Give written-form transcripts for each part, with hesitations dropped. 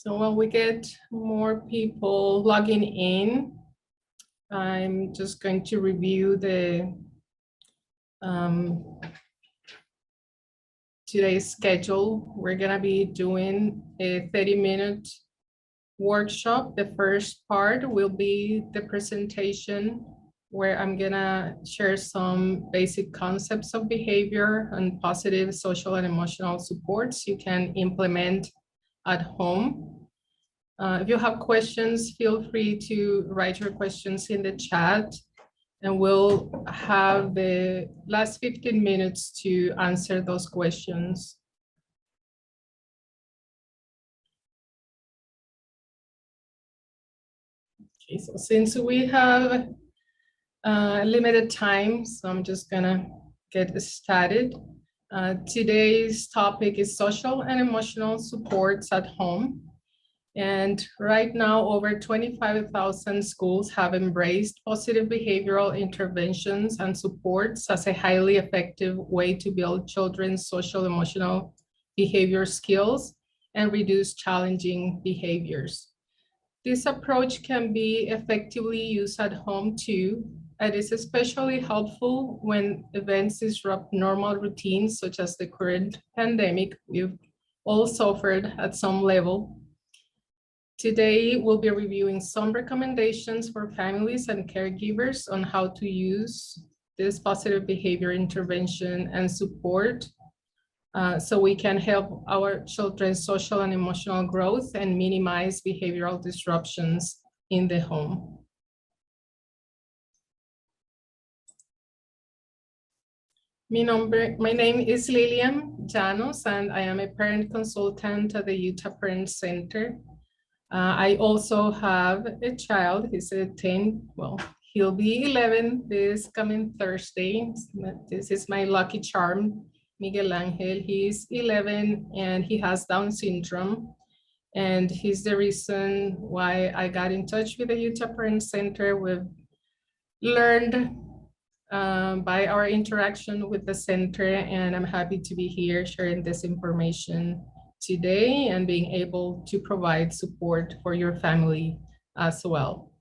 So when we get more people logging in, I'm just going to review the today's schedule. We're gonna be doing a 30-minute workshop. The first part will be the presentation where I'm gonna share some basic concepts of behavior and positive social and emotional supports you can implement at home. If you have questions, feel free to write your questions in the chat, and we'll have the last 15 minutes to answer those questions. Okay, so since we have limited time, so I'm just gonna get started. Today's topic is social and emotional supports at home. And right now, over 25,000 schools have embraced positive behavioral interventions and supports as a highly effective way to build children's social emotional behavior skills and reduce challenging behaviors. This approach can be effectively used at home too, and is especially helpful when events disrupt normal routines, such as the current pandemic we've all suffered at some level. Today, we'll be reviewing some recommendations for families and caregivers on how to use this positive behavior intervention and support so we can help our children's social and emotional growth and minimize behavioral disruptions in the home. My name is Liliam Llanos, and I am a parent consultant at the Utah Parent Center. I also have a child. He's a 10, well, he'll be 11 this coming Thursday. This is my lucky charm, Miguel Angel. He's 11 and he has Down syndrome. And he's the reason why I got in touch with the Utah Parent Center. We've learned by our interaction with the center, and I'm happy to be here sharing this information today and being able to provide support for your family as well.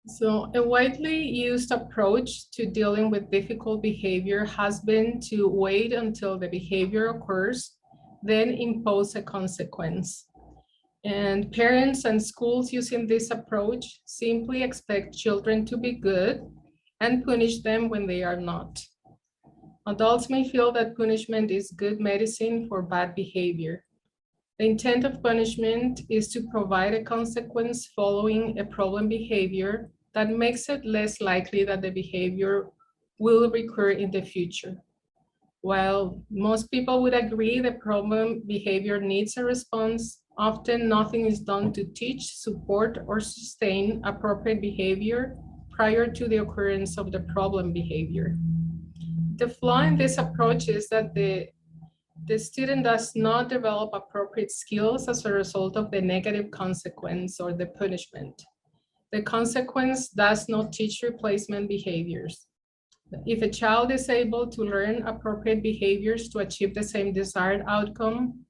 So a widely used approach to dealing with difficult behavior has been to wait until the behavior occurs, then impose a consequence. And parents and schools using this approach simply expect children to be good and punish them when they are not. Adults may feel that punishment is good medicine for bad behavior. The intent of punishment is to provide a consequence following a problem behavior that makes it less likely that the behavior will recur in the future. While most people would agree the problem behavior needs a response, often nothing is done to teach, support, or sustain appropriate behavior prior to the occurrence of the problem behavior. The flaw in this approach is that the student does not develop appropriate skills as a result of the negative consequence or the punishment. The consequence does not teach replacement behaviors. If a child is able to learn appropriate behaviors to achieve the same desired outcome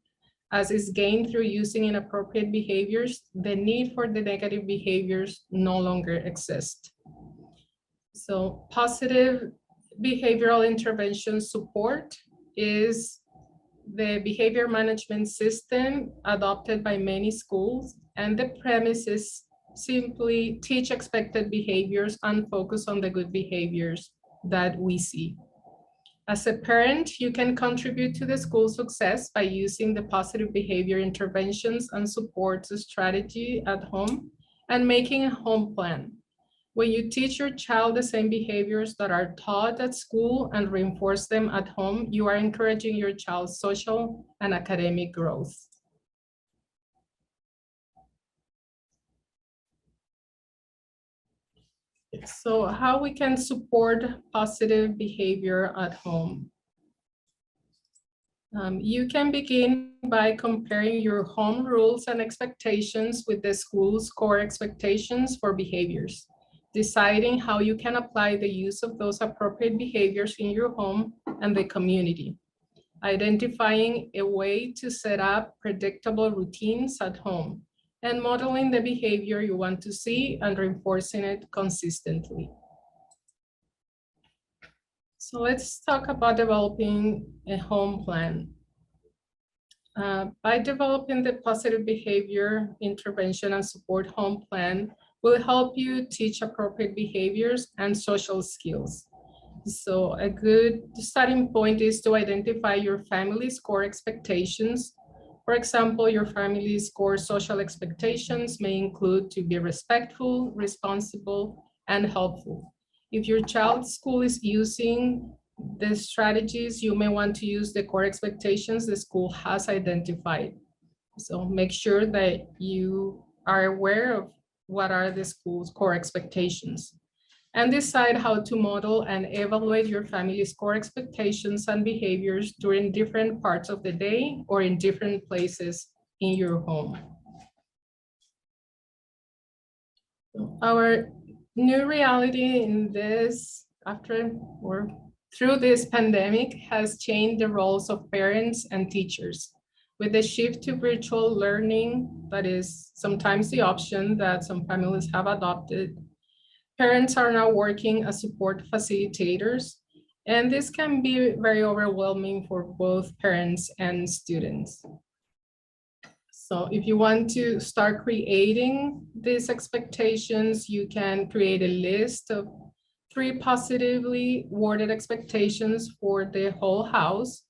as is gained through using inappropriate behaviors, the need for the negative behaviors no longer exists. So positive behavioral intervention support is the behavior management system adopted by many schools, and the premise is simply teach expected behaviors and focus on the good behaviors that we see. As a parent, you can contribute to the school success by using the positive behavior interventions and supports strategy at home and making a home plan. When you teach your child the same behaviors that are taught at school and reinforce them at home, you are encouraging your child's social and academic growth. So how we can support positive behavior at home? You can begin by comparing your home rules and expectations with the school's core expectations for behaviors, deciding how you can apply the use of those appropriate behaviors in your home and the community. identifying a way to set up predictable routines at home, and modeling the behavior you want to see and reinforcing it consistently. So let's talk about developing a home plan. By developing the positive behavior intervention and support home plan will help you teach appropriate behaviors and social skills. So a good starting point is to identify your family's core expectations. For example, your family's core social expectations may include to be respectful, responsible, and helpful. If your child's school is using the strategies, you may want to use the core expectations the school has identified. So make sure that you are aware of what are the school's core expectations, and decide how to model and evaluate your family's core expectations and behaviors during different parts of the day or in different places in your home. Our new reality in this, after or through this pandemic, has changed the roles of parents and teachers. With the shift to virtual learning, that is sometimes the option that some families have adopted, parents are now working as support facilitators, and this can be very overwhelming for both parents and students. So if you want to start creating these expectations, you can create a list of 3 positively worded expectations for the whole house.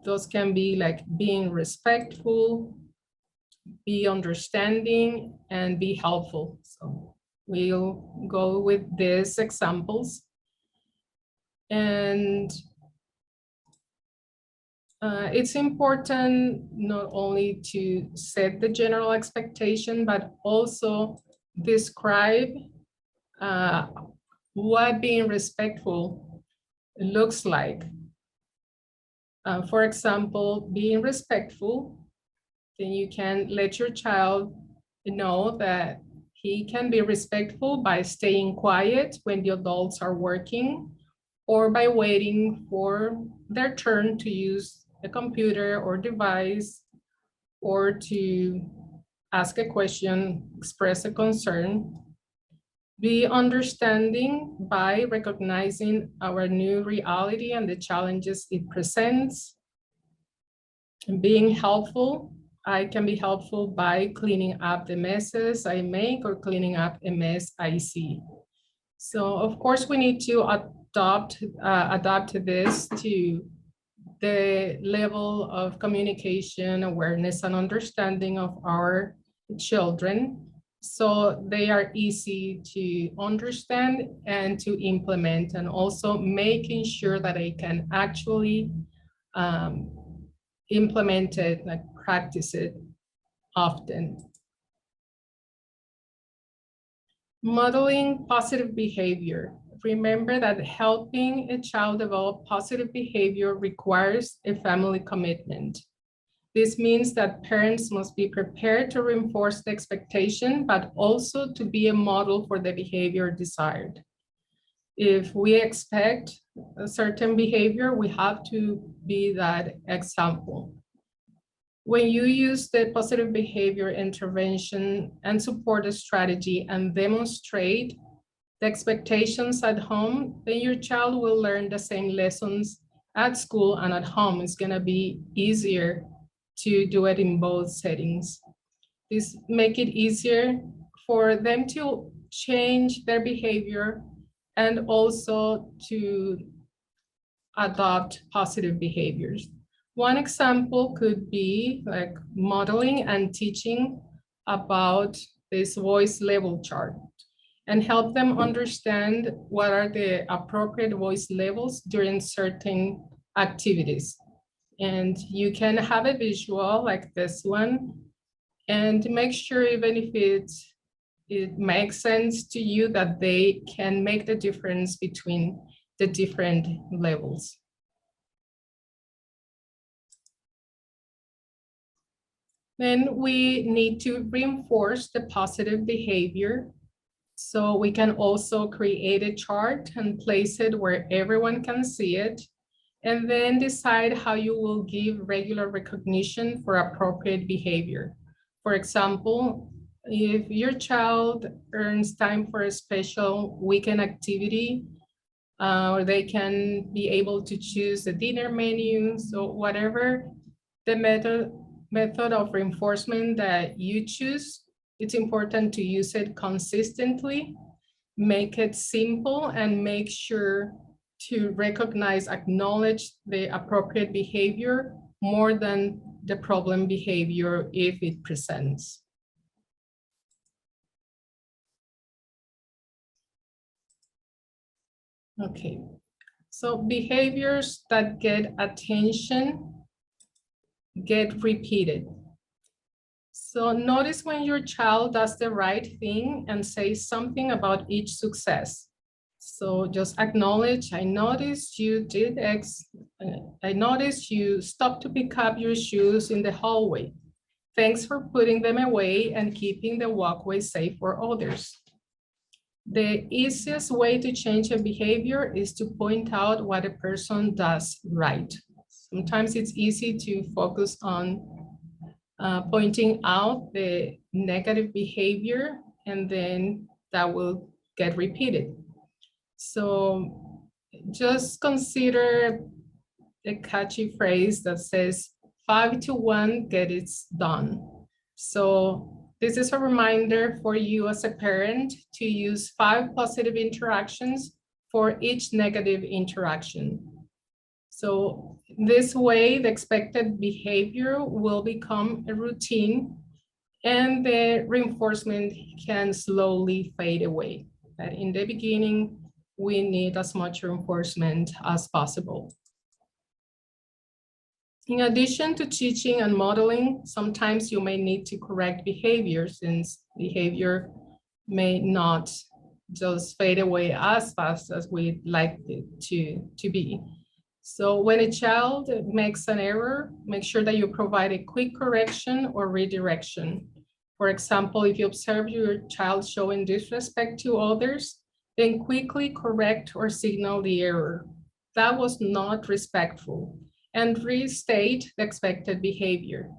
Those can be like being respectful, be understanding, and be helpful. So we'll go with these examples. And it's important not only to set the general expectation, but also describe what being respectful looks like. For example, being respectful, then you can let your child know that he can be respectful by staying quiet when the adults are working, or by waiting for their turn to use a computer or device, or to ask a question, express a concern. Be understanding by recognizing our new reality and the challenges it presents. And being helpful, I can be helpful by cleaning up the messes I make or cleaning up a mess I see. So of course we need to adapt this to the level of communication, awareness, and understanding of our children, so they are easy to understand and to implement, and also making sure that they can actually implement it, like practice it often. Modeling positive behavior. Remember that helping a child develop positive behavior requires a family commitment. This means that parents must be prepared to reinforce the expectation, but also to be a model for the behavior desired. If we expect a certain behavior, we have to be that example. When you use the positive behavior intervention and support strategy and demonstrate the expectations at home, then your child will learn the same lessons at school and at home. It's going to be easier to do it in both settings. This make it easier for them to change their behavior and also to adopt positive behaviors. One example could be like modeling and teaching about this voice level chart, and help them understand what are the appropriate voice levels during certain activities. And you can have a visual like this one, and make sure, even if it makes sense to you, that they can make the difference between the different levels. Then we need to reinforce the positive behavior. So we can also create a chart and place it where everyone can see it. And then decide how you will give regular recognition for appropriate behavior. For example, if your child earns time for a special weekend activity, or they can be able to choose the dinner menu, so whatever the method of reinforcement that you choose, it's important to use it consistently, make it simple, and make sure to recognize, acknowledge the appropriate behavior more than the problem behavior if it presents. Okay, so behaviors that get attention get repeated. So notice when your child does the right thing and say something about each success. So just acknowledge, I noticed you did X. I noticed you stopped to pick up your shoes in the hallway. Thanks for putting them away and keeping the walkway safe for others. The easiest way to change a behavior is to point out what a person does right. Sometimes it's easy to focus on pointing out the negative behavior, and then that will get repeated. So just consider a catchy phrase that says 5 to 1, get it done. So this is a reminder for you as a parent to use 5 positive interactions for each negative interaction. So this way, the expected behavior will become a routine and the reinforcement can slowly fade away. But in the beginning, we need as much reinforcement as possible. In addition to teaching and modeling, sometimes you may need to correct behavior, since behavior may not just fade away as fast as we'd like it to be. So when a child makes an error, make sure that you provide a quick correction or redirection. For example, if you observe your child showing disrespect to others, then quickly correct or signal the error. That was not respectful, and restate the expected behavior.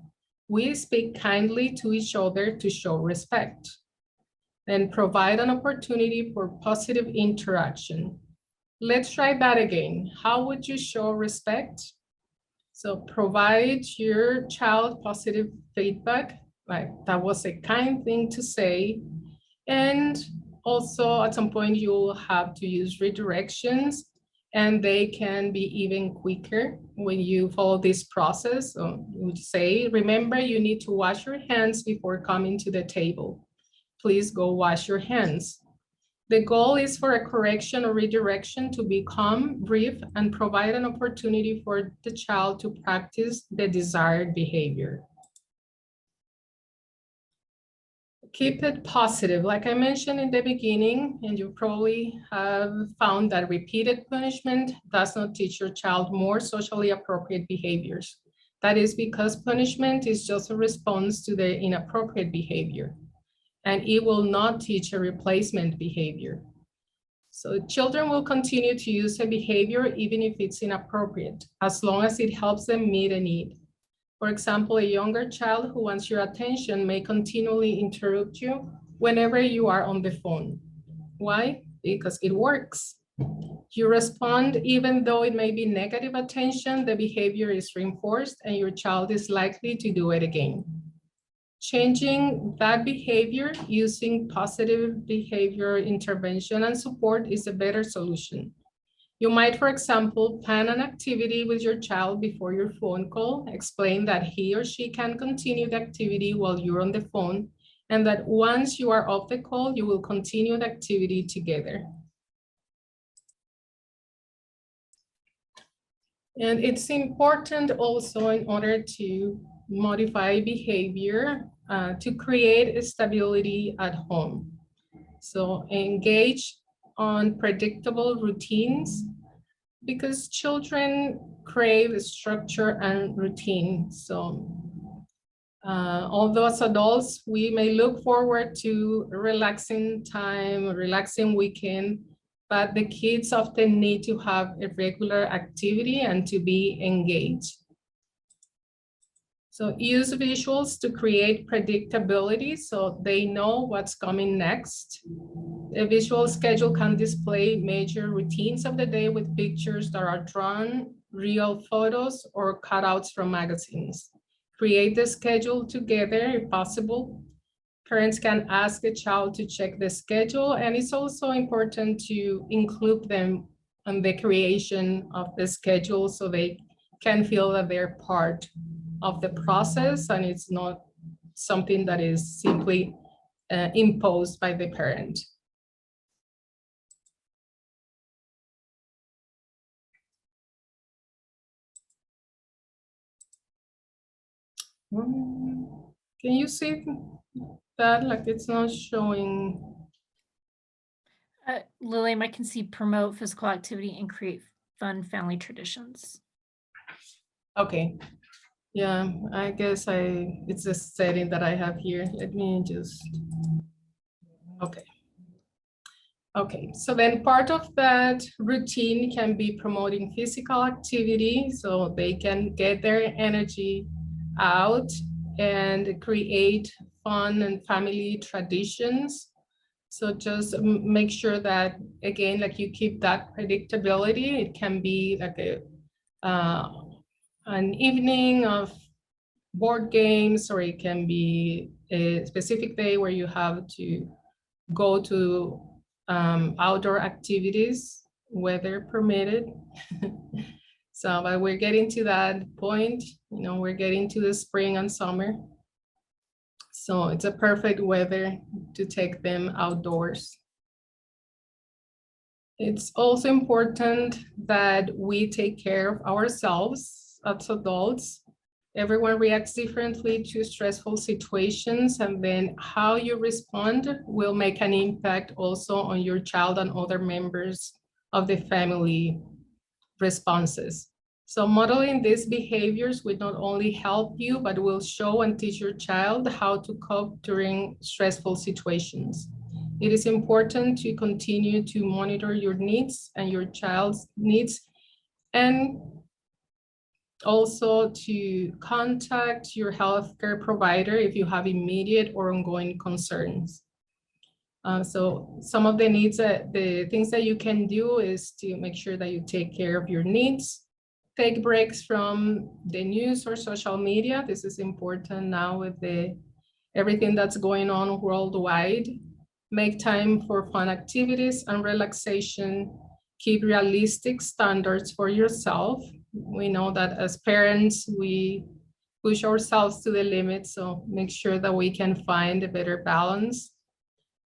We speak kindly to each other to show respect. Then provide an opportunity for positive interaction. Let's try that again. How would you show respect? So provide your child positive feedback, like that was a kind thing to say. And also at some point you'll have to use redirections, and they can be even quicker when you follow this process. So you would say, remember, you need to wash your hands before coming to the table. Please go wash your hands. The goal is for a correction or redirection to become brief and provide an opportunity for the child to practice the desired behavior. Keep it positive. Like I mentioned in the beginning, and you probably have found that repeated punishment does not teach your child more socially appropriate behaviors. That is because punishment is just a response to the inappropriate behavior, and it will not teach a replacement behavior. So children will continue to use a behavior even if it's inappropriate, as long as it helps them meet a need. For example, a younger child who wants your attention may continually interrupt you whenever you are on the phone. Why? Because it works. You respond even though it may be negative attention, the behavior is reinforced and your child is likely to do it again. Changing that behavior using positive behavior intervention and support is a better solution. You might, for example, plan an activity with your child before your phone call, explain that he or she can continue the activity while you're on the phone, and that once you are off the call, you will continue the activity together. And it's important also, in order to modify behavior, to create stability at home. So engage on predictable routines, because children crave structure and routine. So although as adults, we may look forward to relaxing time, relaxing weekend, but the kids often need to have a regular activity and to be engaged. So use visuals to create predictability so they know what's coming next. A visual schedule can display major routines of the day with pictures that are drawn, real photos, or cutouts from magazines. Create the schedule together if possible. Parents can ask a child to check the schedule, and it's also important to include them in the creation of the schedule so they can feel that they're part of the process and it's not something that is simply imposed by the parent. Can you see that? Like it's not showing. Liliam, I can see promote physical activity and create fun family traditions. Okay. Yeah, I guess it's a setting that I have here. Let me just, okay. Okay, so then part of that routine can be promoting physical activity so they can get their energy out and create fun and family traditions. So just make sure that, again, like you keep that predictability. It can be like an evening of board games, or it can be a specific day where you have to go to outdoor activities, weather permitted. So, but we're getting to that point, you know, we're getting to the spring and summer. So it's a perfect weather to take them outdoors. It's also important that we take care of ourselves as adults. Everyone reacts differently to stressful situations, and then how you respond will make an impact also on your child and other members of the family responses. So modeling these behaviors will not only help you, but will show and teach your child how to cope during stressful situations. It is important to continue to monitor your needs and your child's needs, and also to contact your healthcare provider if you have immediate or ongoing concerns. So some of the needs, the things that you can do is to make sure that you take care of your needs, take breaks from the news or social media. This is important now with everything that's going on worldwide. Make time for fun activities and relaxation. Keep realistic standards for yourself. We know that as parents, we push ourselves to the limit, so make sure that we can find a better balance.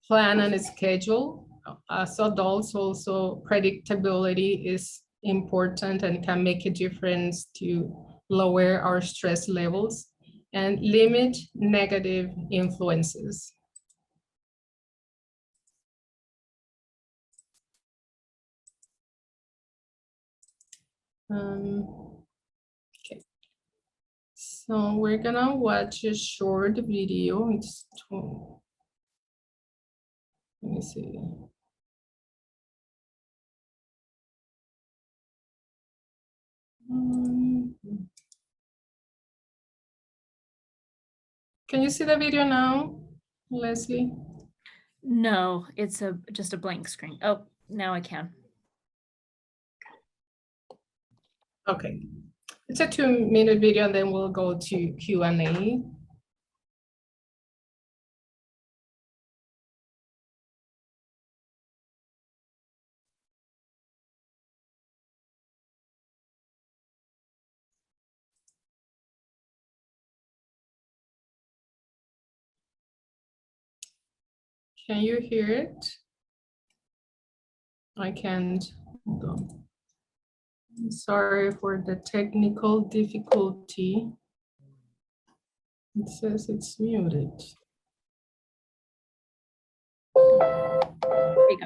Plan and schedule. As adults, also predictability is important and can make a difference to lower our stress levels and limit negative influences. Okay, so we're gonna watch a short video. Let me see. Can you see the video now, Leslie? No, it's just a blank screen. Oh, now I can. Okay, it's a 2-minute video, and then we'll go to Q&A. Can you hear it? I can't. Sorry for the technical difficulty. It says it's muted. There you go.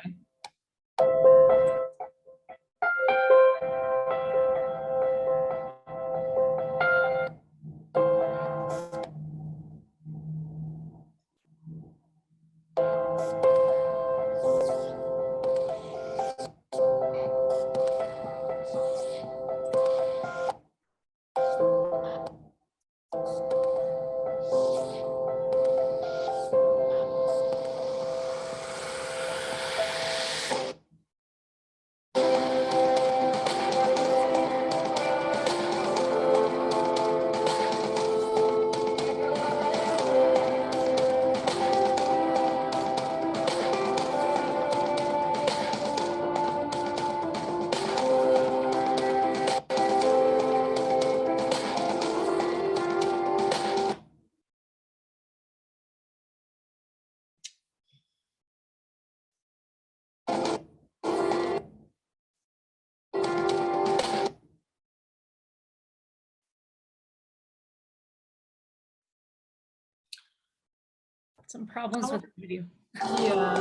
Some problems with the video. Yeah.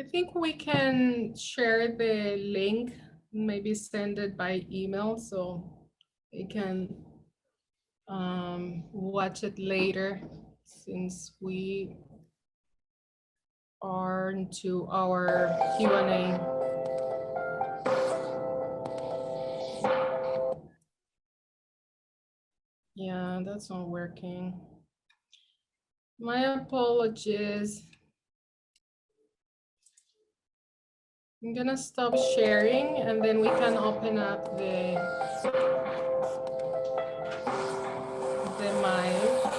I think we can share the link, maybe send it by email so we can watch it later, since we are into our Q&A. Yeah, that's not working. My apologies. I'm gonna stop sharing and then we can open up the mic.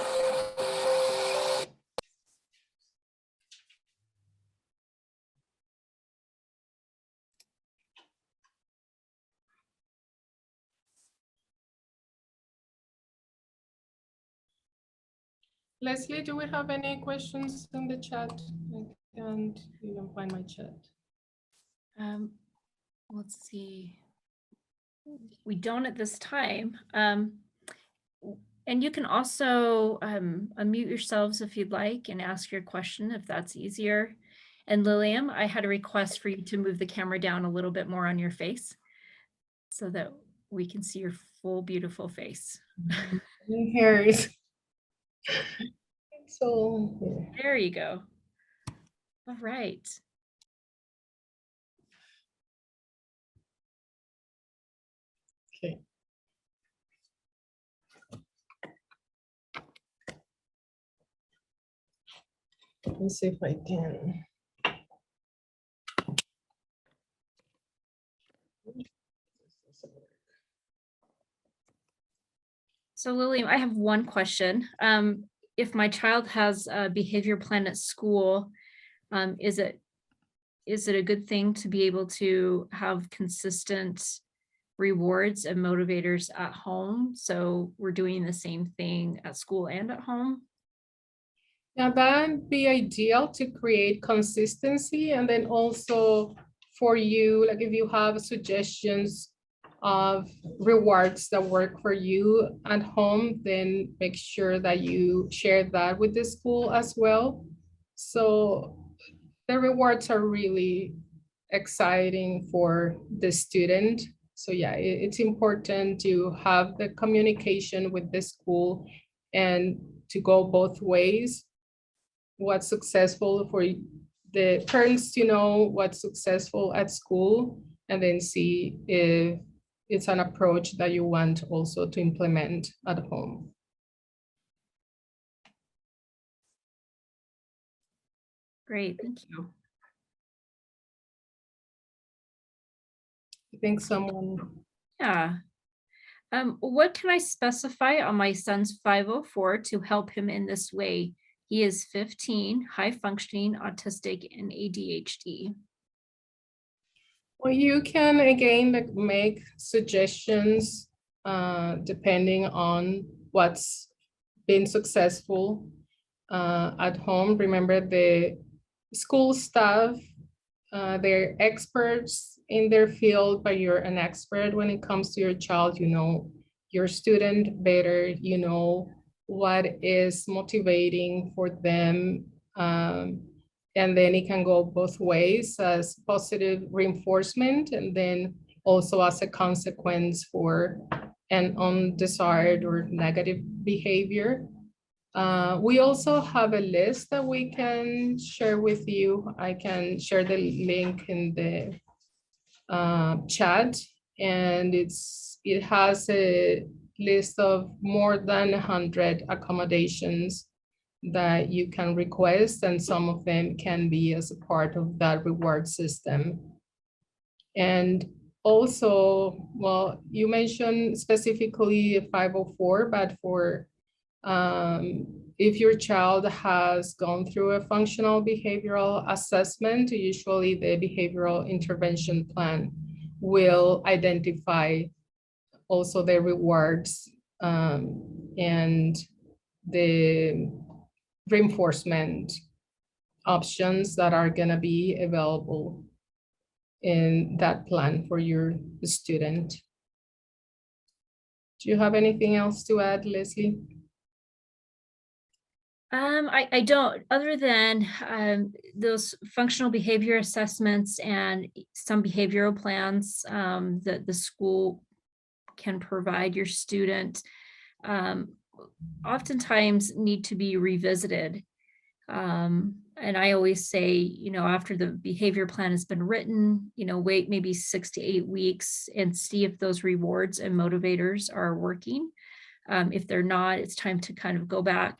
Leslie, do we have any questions in the chat? I can't even find my chat. Let's see. We don't at this time. And you can also unmute yourselves if you'd like and ask your question if that's easier. And Liliam, I had a request for you to move the camera down a little bit more on your face so that we can see your full, beautiful face. Here is so there you go. All right. Okay. Let me see if I can. So Liliam, I have one question. If my child has a behavior plan at school, is it a good thing to be able to have consistent rewards and motivators at home? So we're doing the same thing at school and at home? Yeah, that'd be ideal to create consistency. And then also for you, like if you have suggestions of rewards that work for you at home, then make sure that you share that with the school as well. So the rewards are really exciting for the student. So yeah, it's important to have the communication with the school and to go both ways. What's successful for the parents to know what's successful at school, and then see if it's an approach that you want also to implement at home. Great, thank you. I think someone. Yeah. What can I specify on my son's 504 to help him in this way? He is 15, high functioning, autistic, and ADHD. Well, you can again like make suggestions depending on what's been successful at home. Remember, the school staff, they're experts in their field, but you're an expert when it comes to your child. You know your student better, you know what is motivating for them. And then it can go both ways as positive reinforcement and then also as a consequence for an undesired or negative behavior. We also have a list that we can share with you. I can share the link in the chat, and it has a list of more than 100 accommodations that you can request, and some of them can be as a part of that reward system. And also, well, you mentioned specifically 504, but for if your child has gone through a functional behavioral assessment, usually the behavioral intervention plan will identify also the rewards and the reinforcement options that are going to be available in that plan for your student. Do you have anything else to add, Leslie? I don't, other than those functional behavior assessments and some behavioral plans that the school can provide your student, oftentimes need to be revisited. And I always say, after the behavior plan has been written, wait maybe 6 to 8 weeks and see if those rewards and motivators are working. If they're not, it's time to kind of go back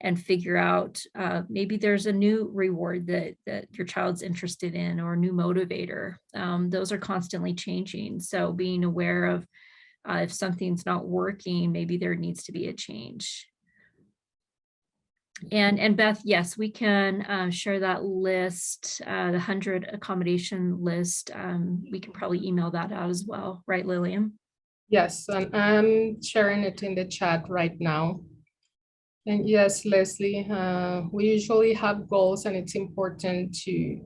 and figure out maybe there's a new reward that your child's interested in, or a new motivator. Those are constantly changing. So being aware of if something's not working, maybe there needs to be a change. And Beth, yes, we can share that list, the 100 accommodation list. We can probably email that out as well, right, Liliam? Yes, and I'm sharing it in the chat right now. And yes, Leslie, we usually have goals, and it's important to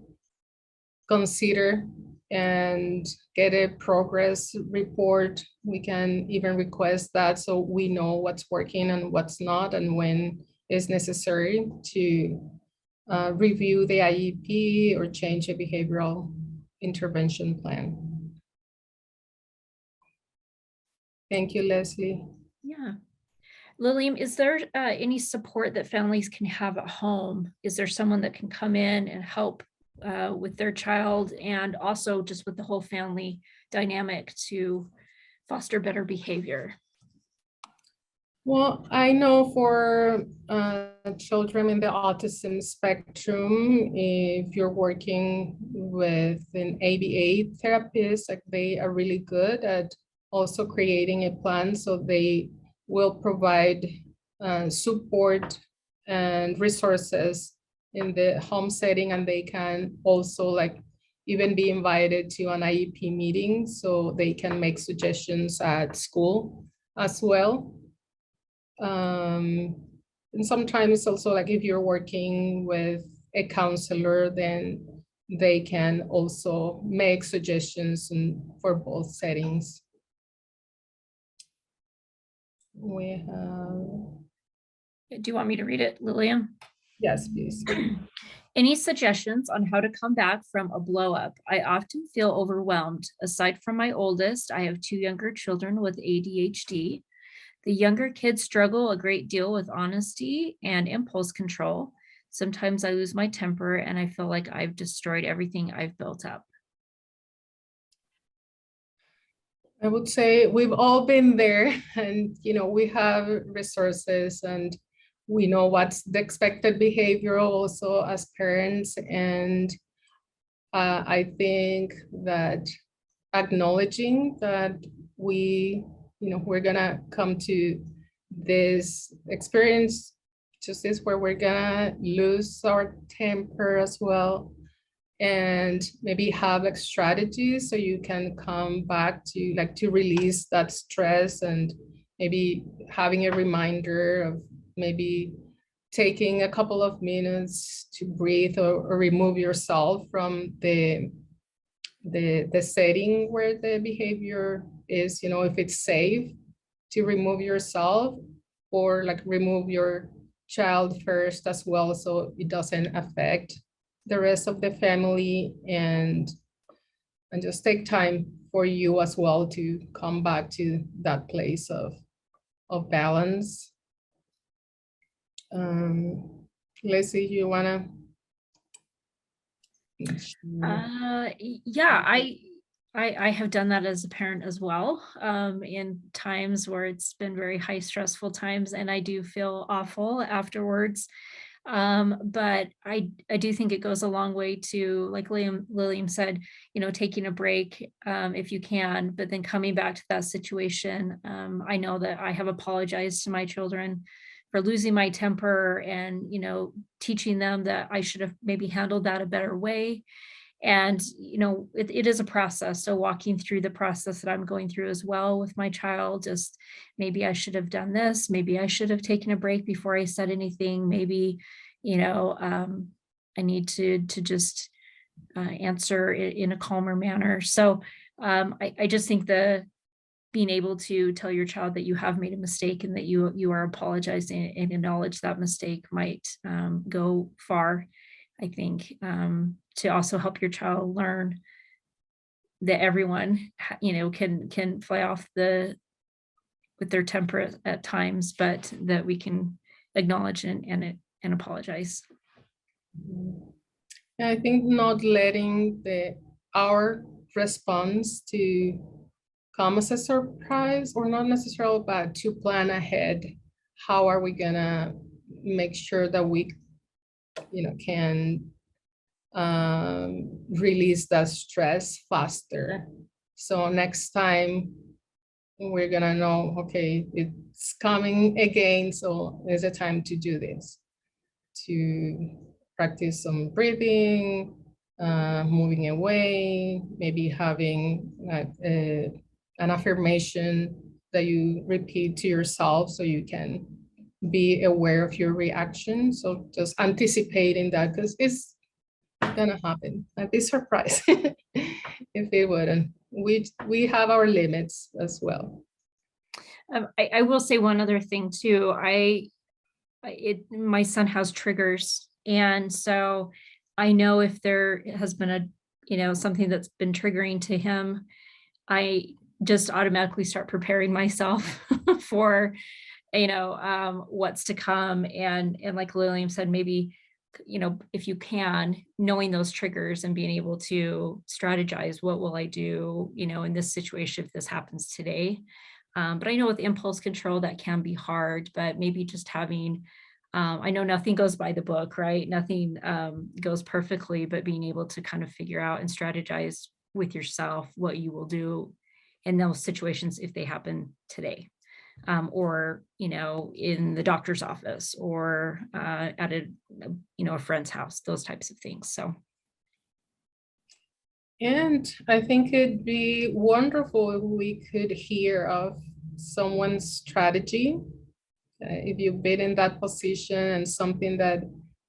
consider and get a progress report. We can even request that so we know what's working and what's not, and when it's necessary to review the IEP or change a behavioral intervention plan. Thank you, Leslie. Yeah. Liliam, is there any support that families can have at home? Is there someone that can come in and help with their child, and also just with the whole family dynamic to foster better behavior? Well, I know for children in the autism spectrum, if you're working with an ABA therapist, like they are really good at also creating a plan, so they will provide support and resources in the home setting, and they can also like even be invited to an IEP meeting, so they can make suggestions at school as well. And sometimes also like if you're working with a counselor, then they can also make suggestions for both settings. We have, Do you want me to read it, Liliam? yes, please. Any suggestions on how to come back from a blow up? I often feel overwhelmed. Aside from my oldest, I have 2 younger children with ADHD. The younger kids struggle a great deal with honesty and impulse control. Sometimes I lose my temper and I feel like I've destroyed everything I've built up. I would say we've all been there, and we have resources, and we know what's the expected behavior also as parents. And I think that acknowledging that we're gonna come to this experience, just this where we're gonna lose our temper as well, and maybe have like strategies so you can come back to like to release that stress, and maybe having a reminder of maybe taking a couple of minutes to breathe, or remove yourself from the setting where the behavior is, if it's safe to remove yourself, or like remove your child first as well, so it doesn't affect the rest of the family, and just take time for you as well to come back to that place of balance. Leslie, you wanna? Yeah, I have done that as a parent as well, in times where it's been very high stressful times, and I do feel awful afterwards. But I do think it goes a long way to, like Liliam said, taking a break if you can, but then coming back to that situation. I know that I have apologized to my children for losing my temper, and teaching them that I should have maybe handled that a better way. And it is a process, so walking through the process that I'm going through as well with my child, just maybe I should have done this, maybe I should have taken a break before I said anything, maybe I need to just answer it in a calmer manner. So I just think the being able to tell your child that you have made a mistake and that you are apologizing and acknowledge that mistake might go far, I think, to also help your child learn that everyone, can fly off with their temper at times, but that we can acknowledge and apologize. Yeah, I think not letting our response to come as a surprise, or not necessarily, but to plan ahead. How are we gonna make sure that we, can release that stress faster? So next time we're gonna know, okay, it's coming again, so it's a time to do this, to practice some breathing, moving away, maybe having an affirmation that you repeat to yourself so you can be aware of your reaction. So just anticipating that, because it's gonna happen. I'd be surprised if it wouldn't. We have our limits as well. I will say one other thing too. My son has triggers, and so I know if there has been something that's been triggering to him, I just automatically start preparing myself for what's to come. And like Liliam said, maybe if you can, knowing those triggers and being able to strategize, what will I do in this situation if this happens today. But I know with impulse control that can be hard, but maybe just having, I know nothing goes by the book, right? Nothing goes perfectly, but being able to kind of figure out and strategize with yourself what you will do in those situations if they happen today, or in the doctor's office, or at a friend's house, those types of things. So. And I think it'd be wonderful if we could hear of someone's strategy. If you've been in that position and something that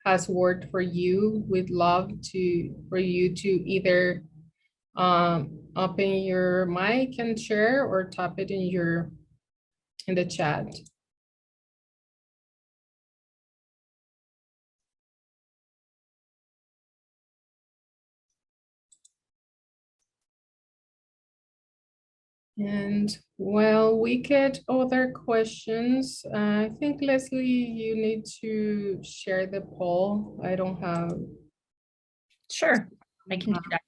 has worked for you, we'd love for you to either open your mic and share, or type it in the chat. And while we get other questions, I think, Leslie, you need to share the poll. I don't have. Sure, I can do that.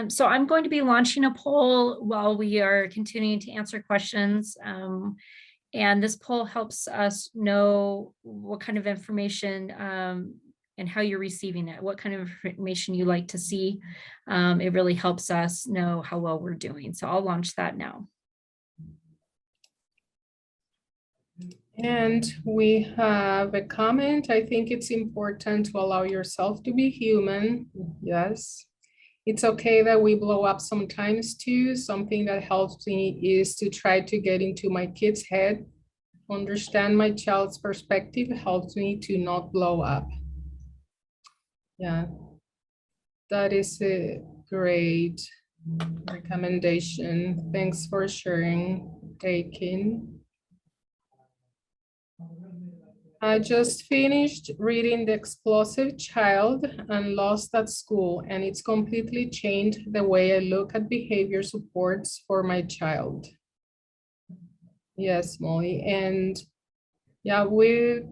So I'm going to be launching a poll while we are continuing to answer questions. And this poll helps us know what kind of information and how you're receiving it, what kind of information you like to see. It really helps us know how well we're doing. So I'll launch that now. And we have a comment. I think it's important to allow yourself to be human. Yes. It's okay that we blow up sometimes too. Something that helps me is to try to get into my kid's head. Understand my child's perspective helps me to not blow up. Yeah, that is a great recommendation. Thanks for sharing, Aiken. I just finished reading The Explosive Child and Lost at School, and it's completely changed the way I look at behavior supports for my child. Yes, Molly. And yeah, we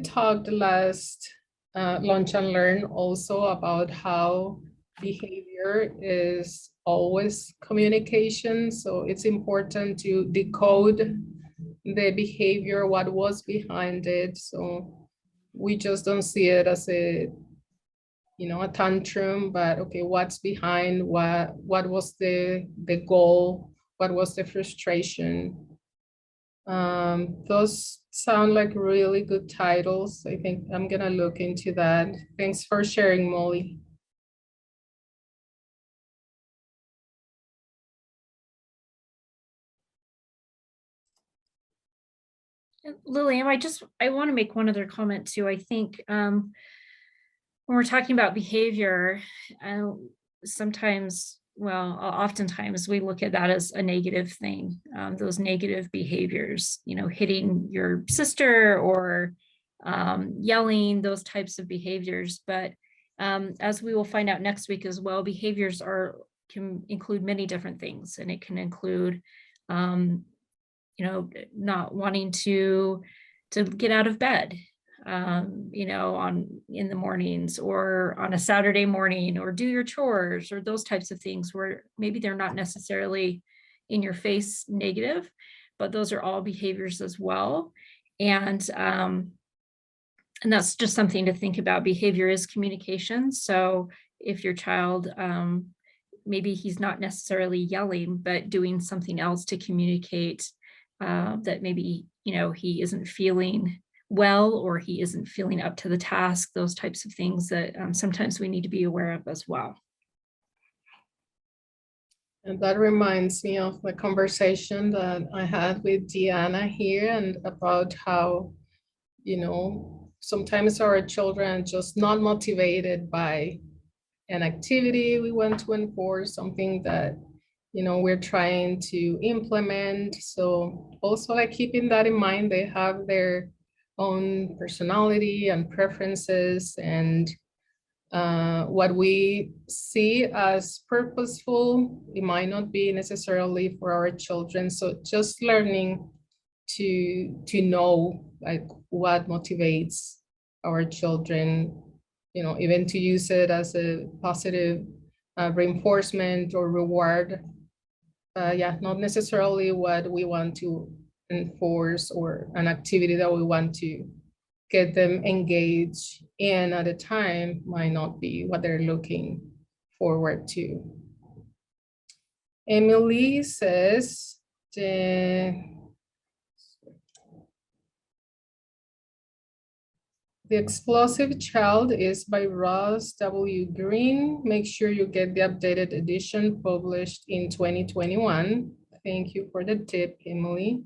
talked last Lunch and Learn also about how behavior is always communication. So it's important to decode the behavior, what was behind it. So we just don't see it as a tantrum, but okay, what's behind, what was the goal, what was the frustration. Those sound like really good titles. I think I'm gonna look into that. Thanks for sharing, Molly. Liliam, I want to make one other comment too. I think when we're talking about behavior, sometimes well, oftentimes we look at that as a negative thing, those negative behaviors, hitting your sister or yelling, those types of behaviors. But as we will find out next week as well, behaviors can include many different things, and it can include, not wanting to get out of bed, in the mornings or on a Saturday morning, or do your chores, or those types of things where maybe they're not necessarily in your face negative, but those are all behaviors as well. And that's just something to think about. Behavior is communication. So if your child, maybe he's not necessarily yelling, but doing something else to communicate that maybe, he isn't feeling well, or he isn't feeling up to the task, those types of things that sometimes we need to be aware of as well. And that reminds me of the conversation that I had with Deanna here, and about how, sometimes our children are just not motivated by an activity we want to enforce, something that, we're trying to implement. So also, like, keeping that in mind, they have their own personality and preferences, and what we see as purposeful, it might not be necessarily for our children. So just learning to know, like, what motivates our children, even to use it as a positive reinforcement or reward. Not necessarily what we want to enforce, or an activity that we want to get them engaged in at a time might not be what they're looking forward to. Emily says, The Explosive Child is by Ross W. Green. Make sure you get the updated edition published in 2021. Thank you for the tip, Emily.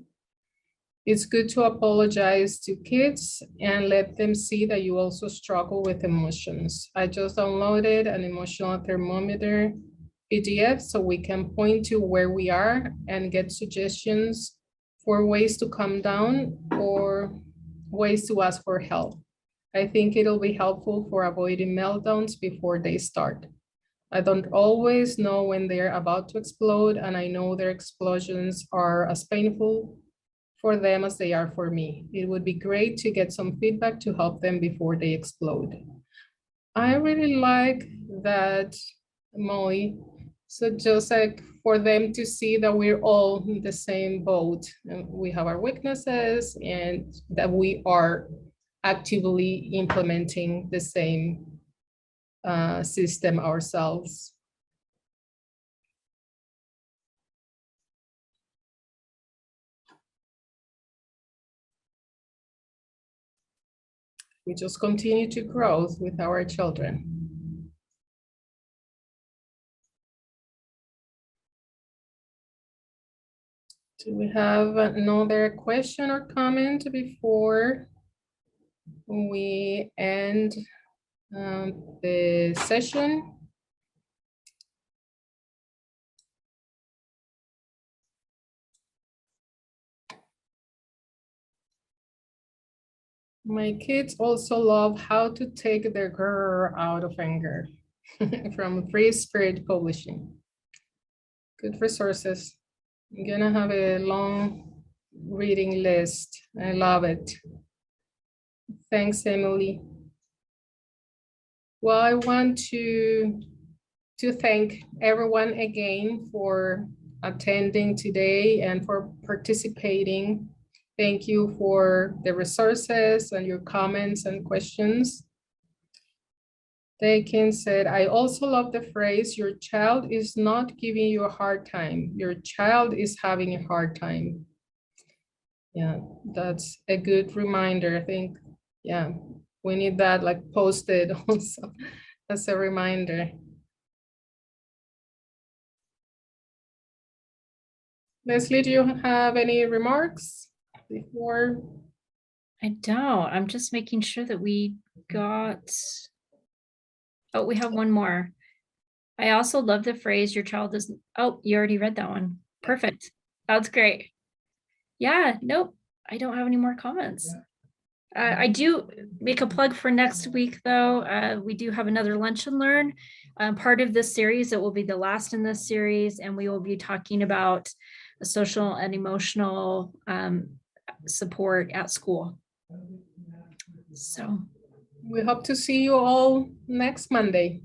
It's good to apologize to kids and let them see that you also struggle with emotions. I just downloaded an emotional thermometer PDF so we can point to where we are and get suggestions for ways to calm down or ways to ask for help. I think it'll be helpful for avoiding meltdowns before they start. I don't always know when they're about to explode, and I know their explosions are as painful for them as they are for me. It would be great to get some feedback to help them before they explode. I really like that, Molly. So just like for them to see that we're all in the same boat, and we have our weaknesses, and that we are actively implementing the same system ourselves. We just continue to grow with our children. Do we have another question or comment before we end the session? My kids also love How to Take Their Grrr Out of Anger from Free Spirit Publishing. Good resources. I'm gonna have a long reading list. I love it. Thanks, Emily. Well, I want to thank everyone again for attending today and for participating. Thank you for the resources and your comments and questions. Dakin said, I also love the phrase, your child is not giving you a hard time. Your child is having a hard time. Yeah, that's a good reminder. I think, yeah, we need that like posted also as a reminder. Leslie, do you have any remarks before? I don't. I'm just making sure that we got, oh, we have one more. I also love the phrase, your child is, oh, you already read that one. Perfect. That's great. Yeah, nope, I don't have any more comments. I do make a plug for next week, though. We do have another Lunch and Learn. Part of this series, it will be the last in this series, and we will be talking about social and emotional support at school. So We hope to see you all next Monday.